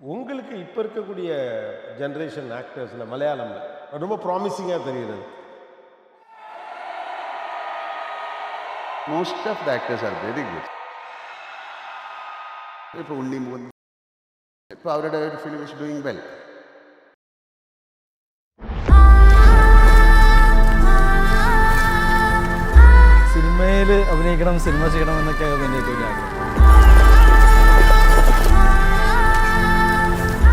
உங்களுக்கு இப்போ இருக்கக்கூடிய ஜென்ரேஷன் ஆக்டர்ஸில் மலையாளம்ல ரொம்ப ப்ராமிசிங்காக தெரியுது. Most of the actors are very good. ഇപ്പോൾ ഉണ്ണി മുകുന്ദൻ ഇപ്പോൾ അവരുടെ ഒരു ഫിലിം ഇസ് ഡൂയിങ് വെൽ. സിനിമയിൽ അഭിനയിക്കണം, സിനിമ ചെയ്യണം എന്നൊക്കെ അതിൻ്റെ ഏറ്റവും ആഗ്രഹം.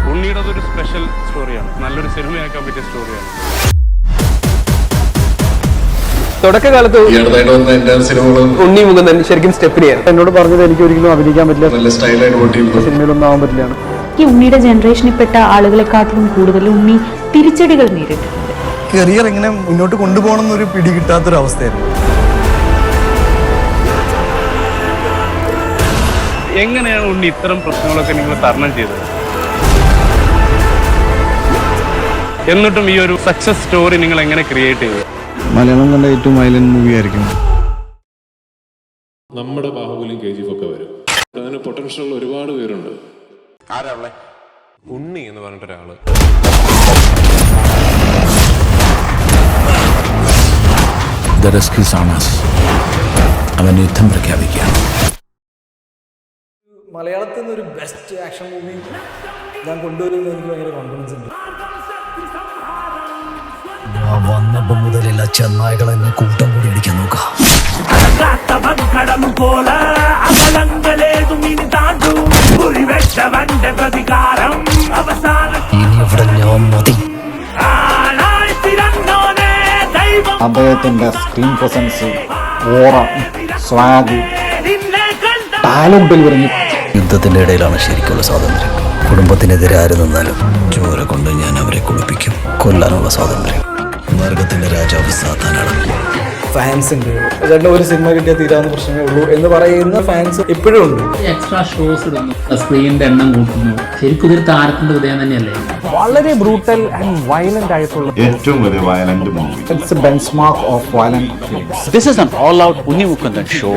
ഉണ്ണിയുടെ ഒരു സ്പെഷ്യൽ സ്റ്റോറിയാണ്, നല്ലൊരു സിനിമയാക്കാൻ പറ്റിയ സ്റ്റോറിയാണ്. തുടക്കകാലത്ത് ഉണ്ണി മുകുന്ദൻ ശരിക്കും സ്റ്റെപ്പിനെയാണ് എന്നോട് പറഞ്ഞത് എനിക്ക് ഒരിക്കലും അഭിനയിക്കാൻ പറ്റില്ല, സിനിമയിലൊന്നും ആവാൻ പറ്റില്ല. ഈ ഉണ്ണിയുടെ ജനറേഷനിൽപ്പെട്ട ആളുകളെക്കാട്ടിലും കൂടുതൽ ഉണ്ണി തിരിച്ചടികൾ നേരിട്ടിട്ടുണ്ട്. കരിയർ എങ്ങനെ മുന്നോട്ട് കൊണ്ടുപോകണം എന്നൊരു പിടി കിട്ടാത്തൊരവസ്ഥയായിരുന്നു. എങ്ങനെയാണ് ഉണ്ണി ഇത്തരം പ്രശ്നങ്ങളൊക്കെ നിങ്ങൾ തരണം ചെയ്തത്? എന്നിട്ടും ഈ ഒരു സക്സസ് സ്റ്റോറി നിങ്ങൾ എങ്ങനെ ക്രിയേറ്റ് ചെയ്തു? മലയാളം കണ്ട ഏറ്റവും വയലന്റ് മൂവി ആയിരിക്കും. നമ്മുടെ ബാഹുബലിയും KGF ഒക്കെ വരും. അതിന് പൊട്ടൻഷ്യൽ ഉള്ള ഒരുപാട് പേരുണ്ട്. ഉണ്ണി എന്ന് പറഞ്ഞിട്ടൊരാള് അവൻ യുദ്ധം പ്രഖ്യാപിക്കുകയാണ്. മലയാളത്തിൽ നിന്ന് ഒരു ബെസ്റ്റ് ആക്ഷൻ മൂവി ഞാൻ കൊണ്ടുവരുമെന്ന് എനിക്ക് ഭയങ്കര കോൺഫിഡൻസ് ഉണ്ട്. വന്നപ്പോ മുതലുള്ള ചെന്നായ്കൾ എന്നെ കൂട്ടം കൂടി അടിക്കാൻ നോക്കാം. ഇനി ഇവിടെ ഞാൻ മതി. അദ്ദേഹത്തിന്റെ സ്ക്രീൻ പ്രസൻസ്, ഓറ, സ്വാഗ്, ടാലന്റിൽ പറഞ്ഞു. യുദ്ധത്തിന്റെ ഇടയിലാണ് ശരിക്കുള്ള സ്വാതന്ത്ര്യം. കുടുംബത്തിനെതിരെ ആര് നിന്നാലും ചോര കൊണ്ട് ഞാൻ അവരെ കുളിപ്പിക്കും. കൊല്ലാനുള്ള സ്വാതന്ത്ര്യം. നരകത്തിന്റെ രാജാവ് സാത്താനാണ്. ഫാൻസ് ഉണ്ട്. ചേട്ടൻ ഒരു സിനിമ കിട്ടിയാൽ തീരാവുന്ന പ്രശ്നമേ ഉള്ളൂ എന്ന് പറയുന്ന ഫാൻസ് ഇപ്പോഴും ഉണ്ട്. എക്സ്ട്രാ ഷോസ് ഇടുന്നു, സ്ക്രീനിന്റെ എണ്ണം കൂട്ടുന്നു. ശരിക്കും ഇതൊരു താരത്തിന്റെ ഉദയം തന്നെയല്ലേ? വളരെ ബ്രൂട്ടൽ ആൻഡ് വയലന്റ് ആയിട്ടുള്ള ഏറ്റവും വലിയ violent movie. It's A benchmark of violent films. This is an all-out Unni Mukundan show.